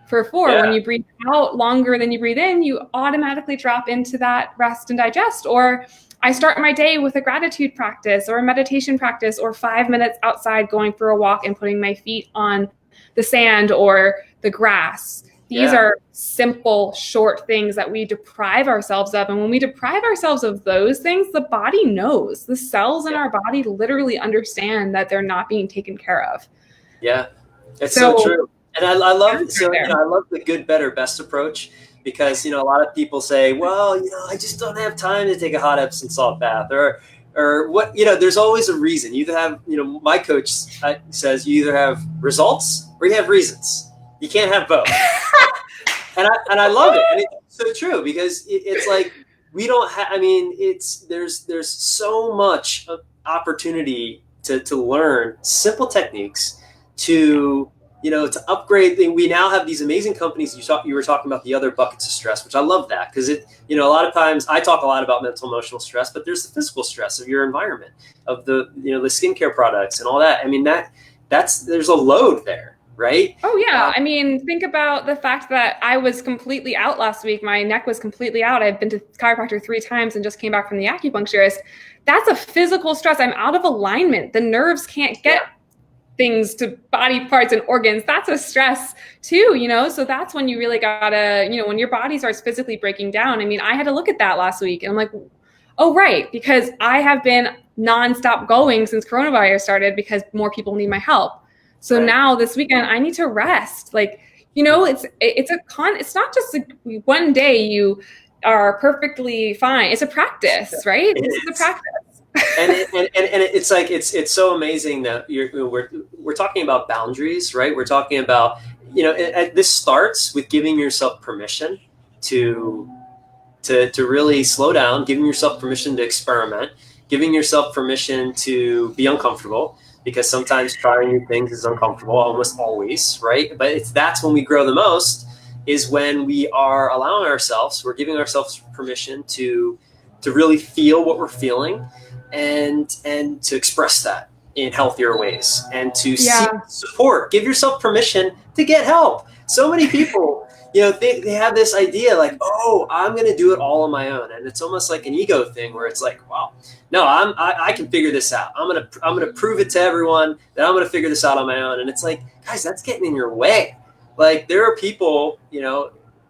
for 4. Yeah. When you breathe out longer than you breathe in, you automatically drop into that rest and digest. Or I start my day with a gratitude practice or a meditation practice or 5 minutes outside going for a walk and putting my feet on the sand or the grass. These are simple, short things that we deprive ourselves of. And when we deprive ourselves of those things, the body knows. The cells in our body literally understand that they're not being taken care of. Yeah, it's so true. And I love I love the good, better, best approach, because, a lot of people say, well, I just don't have time to take a hot Epsom salt bath, or what, there's always a reason. You either have, my coach says you either have results or you have reasons. You can't have both. and I love it. And it's so true, because it's like, we don't have, there's so much opportunity to learn simple techniques to upgrade. We now have these amazing companies. You were talking about the other buckets of stress, which I love that, because a lot of times I talk a lot about mental emotional stress, but there's the physical stress of your environment, of the the skincare products and all that. There's a load there. Right? Oh, yeah. Think about the fact that I was completely out last week. My neck was completely out. I've been to chiropractor 3 times and just came back from the acupuncturist. That's a physical stress. I'm out of alignment. The nerves can't get things to body parts and organs. That's a stress too, So that's when you really gotta, when your body starts physically breaking down. I had to look at that last week, and I'm like, oh, right. Because I have been nonstop going since coronavirus started because more people need my help. So now this weekend I need to rest. It's not just one day you are perfectly fine. It's a practice, right? This is a practice. and it's like, it's so amazing that we're talking about boundaries, right? We're talking about, this starts with giving yourself permission to really slow down, giving yourself permission to experiment, giving yourself permission to be uncomfortable. Because sometimes trying new things is uncomfortable, almost always, right? But that's when we grow the most, is when we are allowing ourselves, we're giving ourselves permission to really feel what we're feeling, and to express that in healthier ways, and to seek support. Give yourself permission to get help. So many people, they have this idea like, oh, I'm going to do it all on my own. And it's almost like an ego thing where it's like, wow, no, I can figure this out. I'm going to prove it to everyone that I'm going to figure this out on my own. And it's like, guys, that's getting in your way. Like, there are people,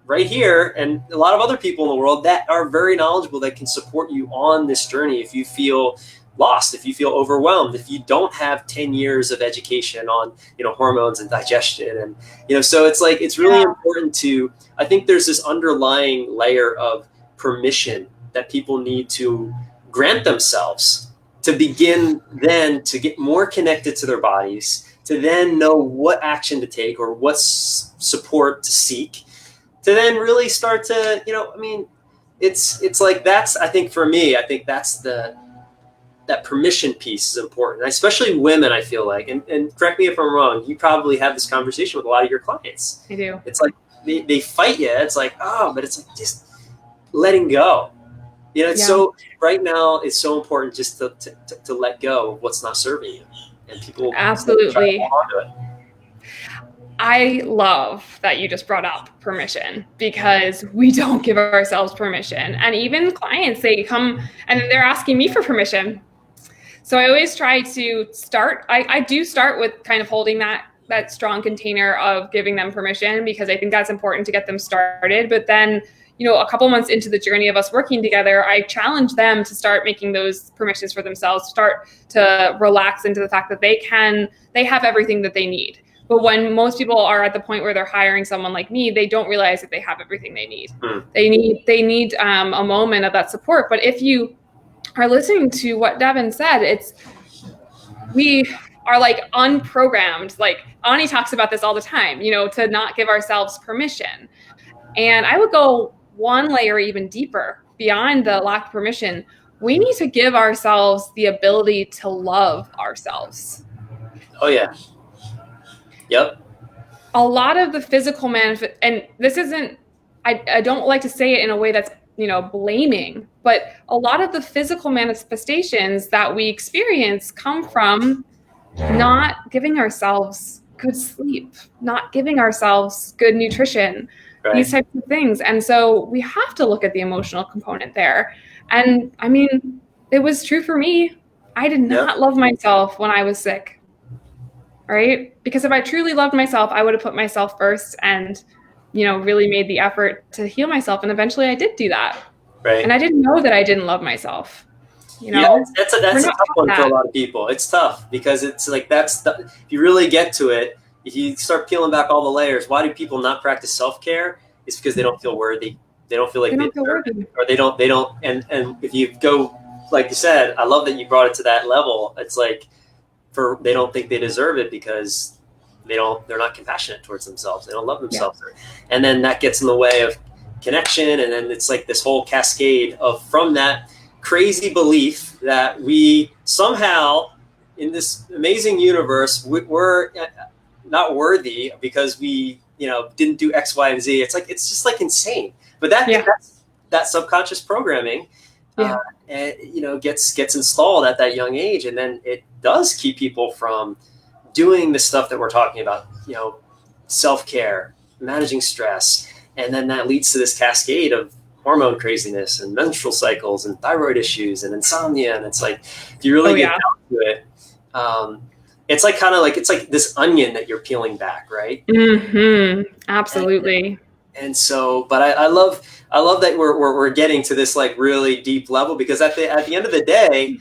right here, and a lot of other people in the world that are very knowledgeable, that can support you on this journey. If you feel lost, if you feel overwhelmed, if you don't have 10 years of education on, hormones and digestion. And, so it's like, it's really important I think there's this underlying layer of permission that people need to grant themselves, to begin then to get more connected to their bodies, to then know what action to take or what support to seek, to then really start to, it's like, that's, I think for me, that's that permission piece is important, especially women, I feel like, and correct me if I'm wrong, you probably have this conversation with a lot of your clients. I do. It's like, they fight you. It's like, but it's like just letting go. So right now it's so important just to let go of what's not serving you, and people absolutely try to hold on to it. I love that you just brought up permission, because we don't give ourselves permission. And even clients, they come and they're asking me for permission. So I always try to start, I do start with kind of holding that strong container of giving them permission, because I think that's important to get them started. But then, a couple months into the journey of us working together, I challenge them to start making those permissions for themselves, start to relax into the fact that they have everything that they need. But when most people are at the point where they're hiring someone like me, they don't realize that they have everything they need. They need a moment of that support. But if you are listening to what Devin said, we are like unprogrammed. Like Ani talks about this all the time, to not give ourselves permission. And I would go one layer even deeper beyond the lack of permission. We need to give ourselves the ability to love ourselves. Oh yeah. Yep. A lot of the physical and this isn't, I don't like to say it in a way that's, blaming, but a lot of the physical manifestations that we experience come from not giving ourselves good sleep, not giving ourselves good nutrition, these types of things. And so we have to look at the emotional component there. And it was true for me. I did not love myself when I was sick, right? Because if I truly loved myself, I would have put myself first and, really made the effort to heal myself. And eventually I did do that. Right. And I didn't know that I didn't love myself. Yeah, that's a tough one for a lot of people. It's tough because it's like if you really get to it, if you start peeling back all the layers, why do people not practice self-care? It's because they don't feel worthy. They don't feel like they deserve it, or they don't. And if you go, like you said, I love that you brought it to that level. It's like they don't think they deserve it because they're not compassionate towards themselves. They don't love themselves. Yeah. And then that gets in the way of connection. And then it's like this whole cascade from that crazy belief that we somehow in this amazing universe, we're not worthy because we, didn't do X, Y, and Z. It's just like insane. But that subconscious programming, gets installed at that young age. And then it does keep people from doing the stuff that we're talking about, self-care, managing stress. And then that leads to this cascade of hormone craziness and menstrual cycles and thyroid issues and insomnia. And it's like, if you really get down to it, it's like it's like this onion that you're peeling back, right? Mm-hmm. Absolutely. And so, but I love that we're getting to this like really deep level, because at the end of the day,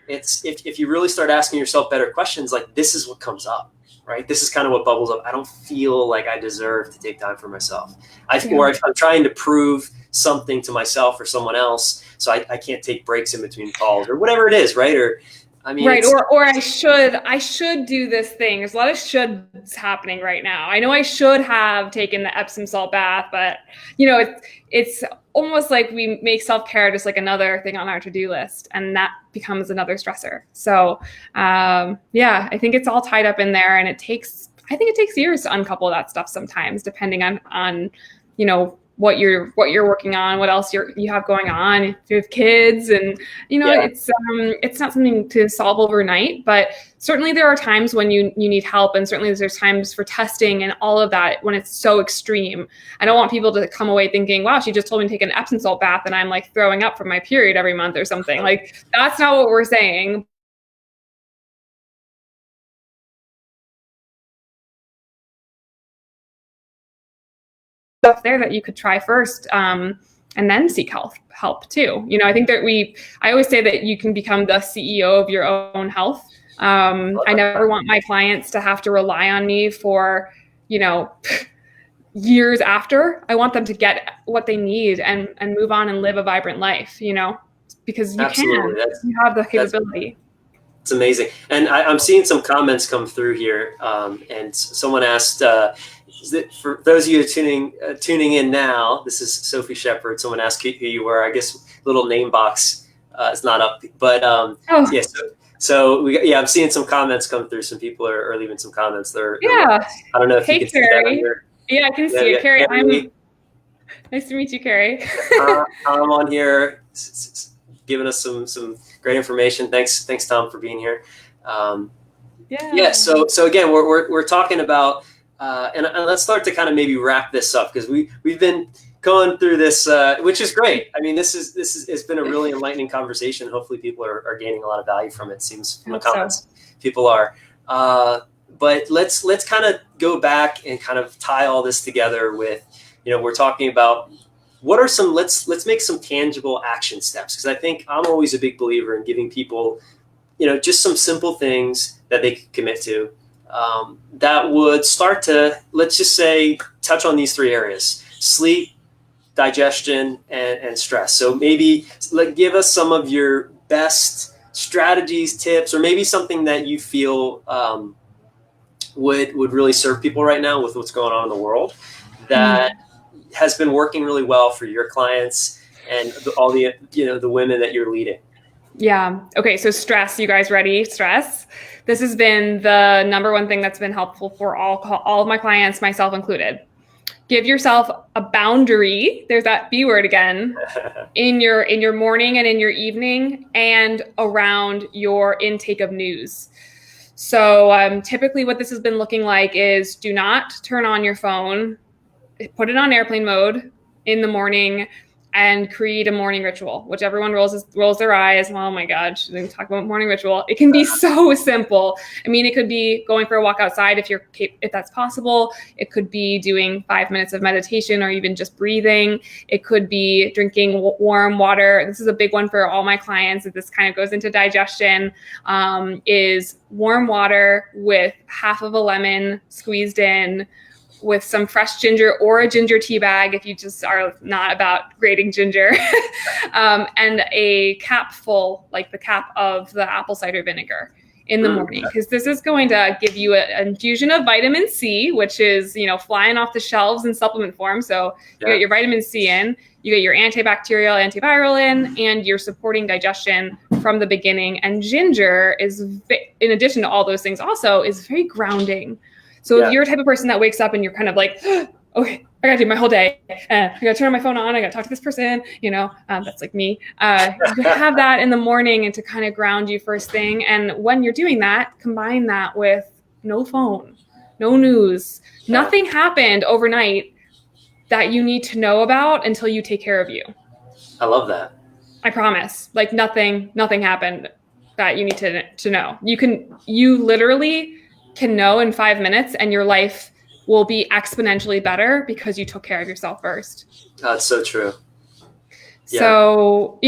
it's if you really start asking yourself better questions, like this is what comes up, right? This is kind of what bubbles up. I don't feel like I deserve to take time for myself. Or I'm trying to prove something to myself or someone else, so I can't take breaks in between calls or whatever it is, right? Or I mean, right. Or I should do this thing. There's a lot of shoulds happening right now. I know I should have taken the Epsom salt bath, but it's almost like we make self-care just like another thing on our to-do list, and that becomes another stressor. So I think it's all tied up in there, and I think it takes years to uncouple that stuff sometimes, depending on what you're working on, what else you have going on, if you have kids, and it's not something to solve overnight, but certainly there are times when you need help, and certainly there's times for testing and all of that when it's so extreme. I don't want people to come away thinking, wow, she just told me to take an Epsom salt bath and I'm like throwing up from my period every month or something. Like, that's not what we're saying. Stuff there that you could try first, and then seek help too. I think that I always say that you can become the CEO of your own health. I never want my clients to have to rely on me for, years after. I want them to get what they need and move on and live a vibrant life, because you you have the capability. It's amazing. And I'm seeing some comments come through here. And someone asked, for those of you tuning in now, this is Sophie Sheppard. Someone asked who you were. I guess little name box is not up, but So I'm seeing some comments come through. Some people are leaving some comments. I don't know if you can see that on your. Yeah, I can see it, Carrie. Nice to meet you, Carrie. I'm on here, giving us some great information. Thanks, Tom, for being here. So again, we're talking about. And let's start to kind of maybe wrap this up, because we've been going through this, which is great. I mean, it's been a really enlightening conversation. Hopefully people are gaining a lot of value from it. Seems from the comments, people are. But let's kind of go back and kind of tie all this together with, we're talking about what are some, let's make some tangible action steps. Because I think I'm always a big believer in giving people, just some simple things that they can commit to. That would start to, let's just say, touch on these three areas: sleep, digestion, and stress. So maybe give us some of your best strategies, tips, or maybe something that you feel would really serve people right now with what's going on in the world that has been working really well for your clients and all the the women that you're leading. Yeah. Okay. So stress, you guys ready? Stress. This has been the number one thing that's been helpful for all of my clients, myself included. Give yourself a boundary. There's that B word again, in your morning and in your evening, and around your intake of news. So typically what this has been looking like is, do not turn on your phone, put it on airplane mode in the morning. and create a morning ritual, which everyone rolls their eyes. Oh my God, she didn't talk about morning ritual. It can be so simple. I mean, it could be going for a walk outside if that's possible. It could be doing 5 minutes of meditation or even just breathing. It could be drinking warm water. This is a big one for all my clients. This kind of goes into digestion, is warm water with half of a lemon squeezed in, with some fresh ginger or a ginger tea bag if you just are not about grating ginger, and a cap full, like the cap of the apple cider vinegar in the morning, because this is going to give you an infusion of vitamin C, which is, flying off the shelves in supplement form. So you get your vitamin C in, you get your antibacterial, antiviral in, and you're supporting digestion from the beginning. And ginger is, in addition to all those things also, is very grounding. So if you're a type of person that wakes up and you're kind of like, okay, I got to do my whole day. I got to turn my phone on. I got to talk to this person. That's like me. You have that in the morning and to kind of ground you first thing. And when you're doing that, combine that with no phone, no news. Nothing happened overnight that you need to know about until you take care of you. I love that. I promise. Like nothing happened that you need to know. You literally can know in 5 minutes, and your life will be exponentially better because you took care of yourself first. That's so true. Yeah. So,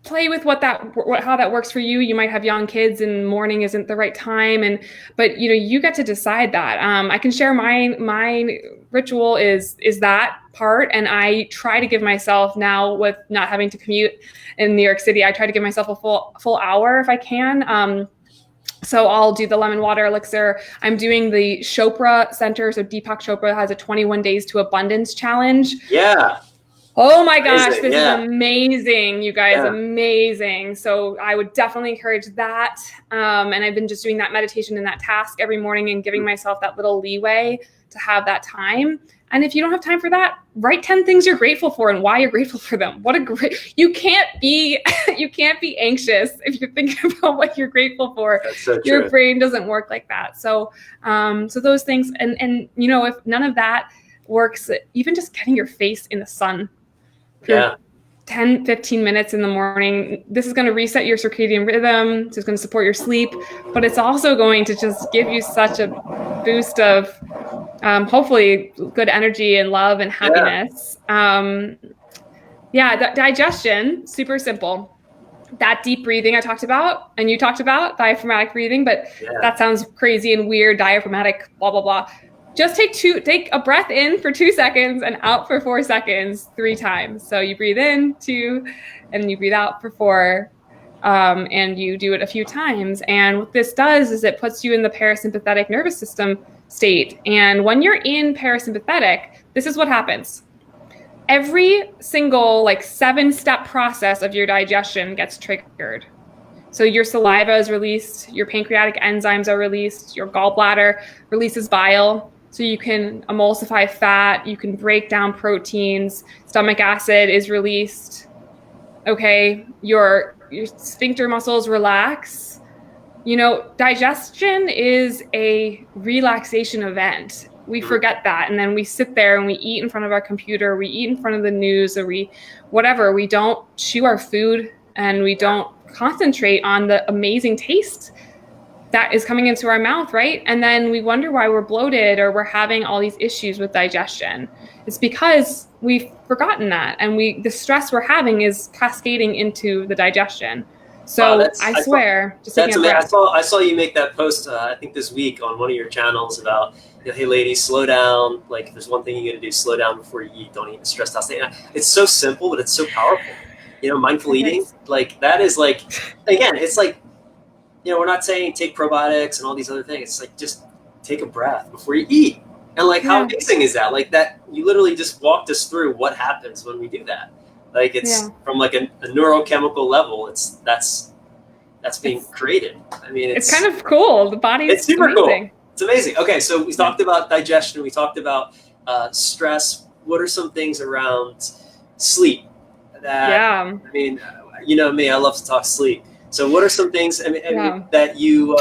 play with how that works for you. You might have young kids and morning isn't the right time. But you get to decide that. I can share my ritual is that part. And I try to give myself, now with not having to commute in New York City, I try to give myself a full hour if I can. So I'll do the lemon water elixir. I'm doing the Chopra Center. So Deepak Chopra has a 21 days to abundance challenge. Yeah. Oh my gosh, this is amazing, you guys, amazing. So I would definitely encourage that. And I've been just doing that meditation and that task every morning and giving myself that little leeway to have that time. And if you don't have time for that, write 10 things you're grateful for and why you're grateful for them. You can't be anxious if you're thinking about what you're grateful for. That's so true. Your brain doesn't work like that. So those things, and if none of that works, even just getting your face in the sun for 10, 15 minutes in the morning, this is going to reset your circadian rhythm. It's going to support your sleep, but it's also going to just give you such a boost of hopefully good energy and love and happiness. Digestion, super simple. That deep breathing I talked about, and you talked about diaphragmatic breathing, but that sounds crazy and weird, diaphragmatic, blah, blah, blah. Just take a breath in for 2 seconds and out for 4 seconds, 3 times. So you breathe in 2 and you breathe out for 4. And you do it a few times. And what this does is it puts you in the parasympathetic nervous system state. And when you're in parasympathetic, this is what happens. Every single 7-step process of your digestion gets triggered. So your saliva is released, your pancreatic enzymes are released, your gallbladder releases bile. So you can emulsify fat, you can break down proteins, stomach acid is released. Okay, your sphincter muscles relax. Digestion is a relaxation event. We forget that. And then we sit there and we eat in front of our computer, we eat in front of the news, or we don't chew our food and we don't concentrate on the amazing taste that is coming into our mouth, right? And then we wonder why we're bloated or we're having all these issues with digestion. It's because we've forgotten that, and the stress we're having is cascading into the digestion. So I swear, just taking a breath. I saw you make that post, I think this week on one of your channels about, hey ladies, slow down. Like if there's one thing you got to do, slow down before you eat. Don't eat in a stressed out state. It's so simple, but it's so powerful. Mindful eating, that is again, it's we're not saying take probiotics and all these other things. It's just take a breath before you eat. And how amazing is that? That you literally just walked us through what happens when we do that. It's from a neurochemical level. That's being created. I mean, it's kind of cool. The body is super amazing. Cool. It's amazing. Okay, so we talked about digestion. We talked about stress. What are some things around sleep? I mean, me, I love to talk sleep. So what are some things that you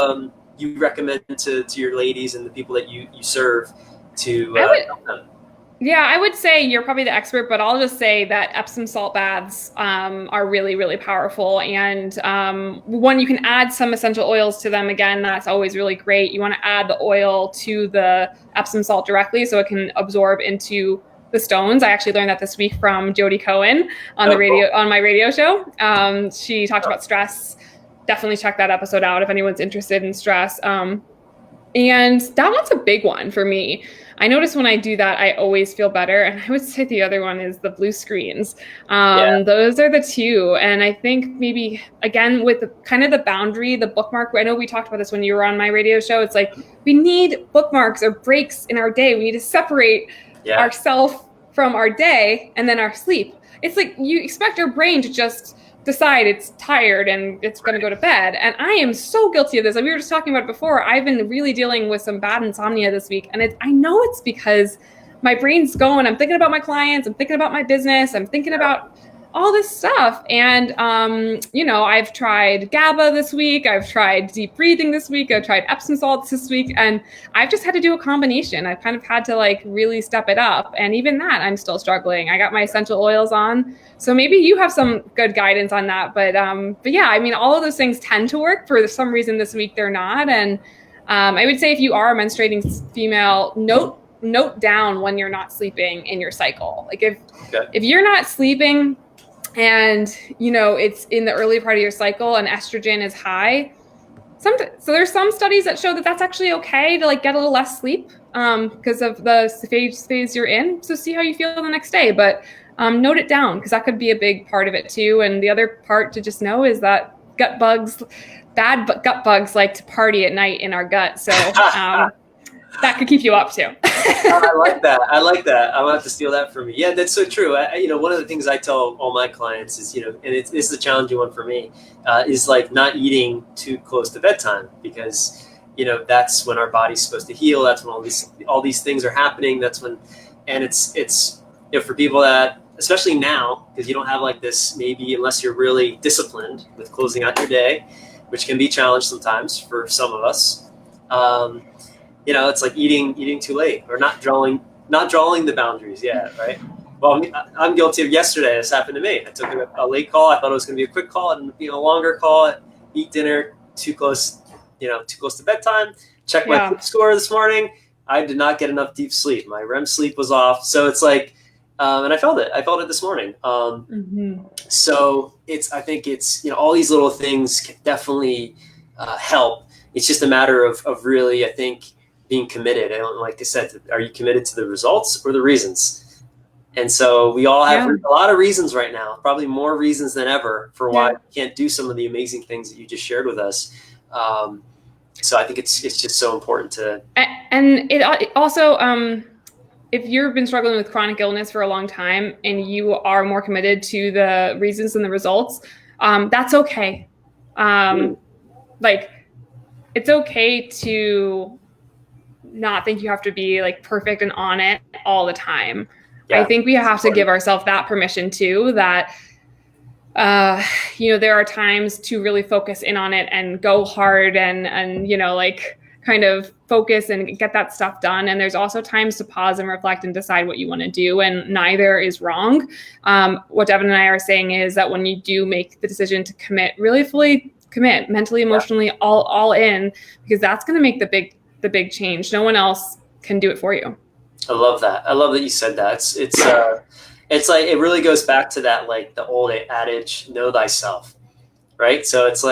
recommend to your ladies and the people that you serve to help them? Yeah, I would say you're probably the expert, but I'll just say that Epsom salt baths are really, really powerful. And one, you can add some essential oils to them. Again, that's always really great. You want to add the oil to the Epsom salt directly so it can absorb into the stones. I actually learned that this week from Jodie Cohen on the radio, on my radio show. She talked about stress. Definitely check that episode out if anyone's interested in stress. And that one's a big one for me. I notice when I do that, I always feel better. And I would say the other one is the blue screens. Those are the two. And I think maybe, again, with kind of the boundary, the bookmark, I know we talked about this when you were on my radio show. It's like we need bookmarks or breaks in our day. We need to separate ourselves from our day and then our sleep. It's like you expect your brain to just decide it's tired and it's going to go to bed. And I am so guilty of this. Like we were just talking about it before. I've been really dealing with some bad insomnia this week. And I know it's because my brain's going, I'm thinking about my clients, I'm thinking about my business, I'm thinking about all this stuff. And, I've tried GABA this week. I've tried deep breathing this week. I've tried Epsom salts this week. And I've just had to do a combination. I've kind of had to really step it up. And even that, I'm still struggling. I got my essential oils on. So maybe you have some good guidance on that. But yeah, I mean, all of those things tend to work. For some reason this week, they're not. And I would say if you are a menstruating female, note down when you're not sleeping in your cycle. Like if you're not sleeping, and, it's in the early part of your cycle and estrogen is high. So there's some studies that show that that's actually okay to get a little less sleep because of the phase you're in. So see how you feel the next day, but note it down because that could be a big part of it too. And the other part to just know is that bad gut bugs like to party at night in our gut. So that could keep you up too. I like that. I'm gonna have to steal that from you. Yeah, that's so true. One of the things I tell all my clients is, and it's the challenging one for me, is not eating too close to bedtime because, that's when our body's supposed to heal. That's when all these things are happening. That's when, and it's for people that, especially now, because you don't have this, maybe unless you're really disciplined with closing out your day, which can be challenged sometimes for some of us. It's like eating too late or not drawing the boundaries yet, right? Well, I'm guilty of yesterday. This happened to me. I took a late call. I thought it was going to be a quick call. It ended up being a longer call. Eat dinner too close to bedtime. Check my sleep score this morning. I did not get enough deep sleep. My REM sleep was off. So it's and I felt it. I felt it this morning. So I think it's all these little things can definitely help. It's just a matter of really, I think, being committed. And like I said, are you committed to the results or the reasons? And so we all have a lot of reasons right now, probably more reasons than ever for why we can't do some of the amazing things that you just shared with us. So I think it's just so important to. And it also, if you've been struggling with chronic illness for a long time and you are more committed to the reasons than the results, that's okay. It's okay to not think you have to be perfect and on it all the time. I think we have to give ourselves that permission too, that, there are times to really focus in on it and go hard and kind of focus and get that stuff done. And there's also times to pause and reflect and decide what you want to do. And neither is wrong. What Devin and I are saying is that when you do make the decision to commit, really fully commit mentally, emotionally, all in, because that's going to make the big change. No one else can do it for you. I love that. I love that you said that. It's it really goes back to that, the old adage, know thyself, right? So it's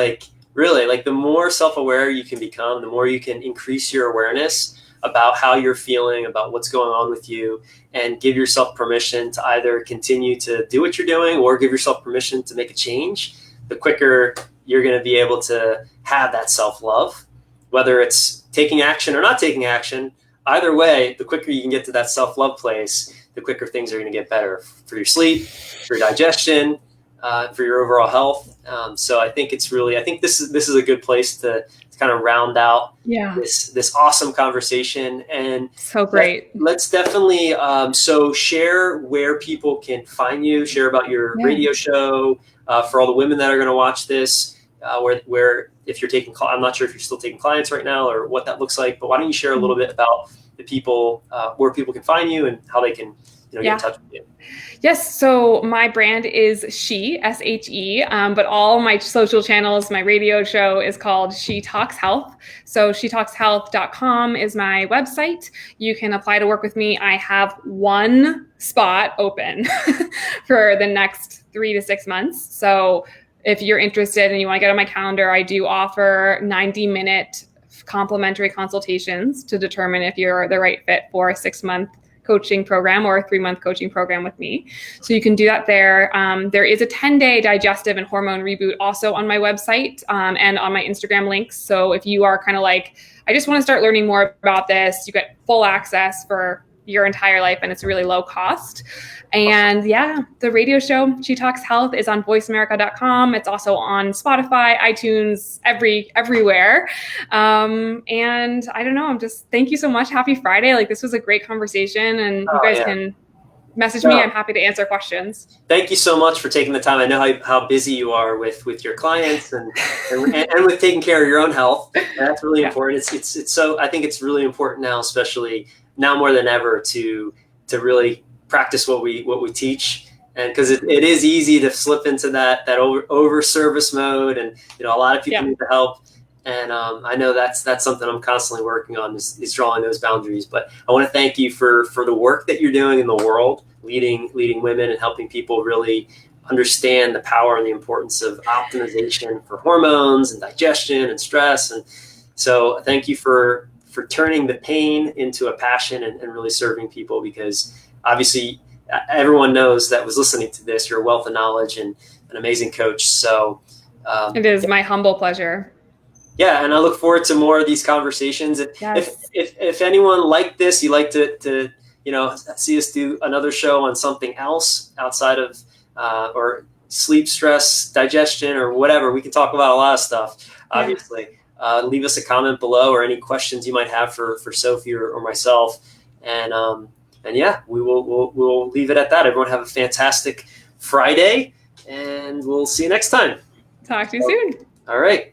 really the more self-aware you can become, the more you can increase your awareness about how you're feeling, about what's going on with you, and give yourself permission to either continue to do what you're doing or give yourself permission to make a change. The quicker you're going to be able to have that self-love, whether it's taking action or not taking action. Either way, the quicker you can get to that self-love place, the quicker things are going to get better for your sleep, for your digestion, for your overall health. So I think this is a good place to kind of round out this awesome conversation. And so great. Let's definitely so share where people can find you, share about your radio show for all the women that are going to watch this. Where if you're taking, I'm not sure if you're still taking clients right now or what that looks like, but why don't you share a little bit about the people, where people can find you and how they can get in touch with you. Yes. So my brand is She, SHE, but all my social channels, my radio show is called She Talks Health. So shetalkshealth.com is my website. You can apply to work with me. I have one spot open for the next 3 to 6 months. So if you're interested and you want to get on my calendar, I do offer 90-minute complimentary consultations to determine if you're the right fit for a 6-month coaching program or a 3-month coaching program with me. So you can do that there. There is a 10-day digestive and hormone reboot also on my website and on my Instagram links. So if you are kind of like, I just want to start learning more about this, you get full access for your entire life and it's really low cost. And the radio show, She Talks Health, is on voiceamerica.com. It's also on Spotify, iTunes, everywhere. And I don't know, thank you so much. Happy Friday. Like, this was a great conversation, and you guys can message me. I'm happy to answer questions. Thank you so much for taking the time. I know how busy you are with your clients and with taking care of your own health. That's really important. It's so, I think it's really important now, especially now more than ever, to really practice what we teach, and because it is easy to slip into that over service mode, and a lot of people need the help, and I know that's something I'm constantly working on, is drawing those boundaries. But I want to thank you for the work that you're doing in the world, leading women and helping people really understand the power and the importance of optimization for hormones and digestion and stress. And so thank you for turning the pain into a passion and really serving people, because obviously everyone knows that was listening to this, you're a wealth of knowledge and an amazing coach. So it is my humble pleasure. Yeah. And I look forward to more of these conversations. If anyone liked this, you like to see us do another show on something else outside of, or sleep, stress, digestion, or whatever, we can talk about a lot of stuff, obviously. Leave us a comment below, or any questions you might have for Sophie or myself. And we'll leave it at that. Everyone have a fantastic Friday, and we'll see you next time. Talk to you soon. All right.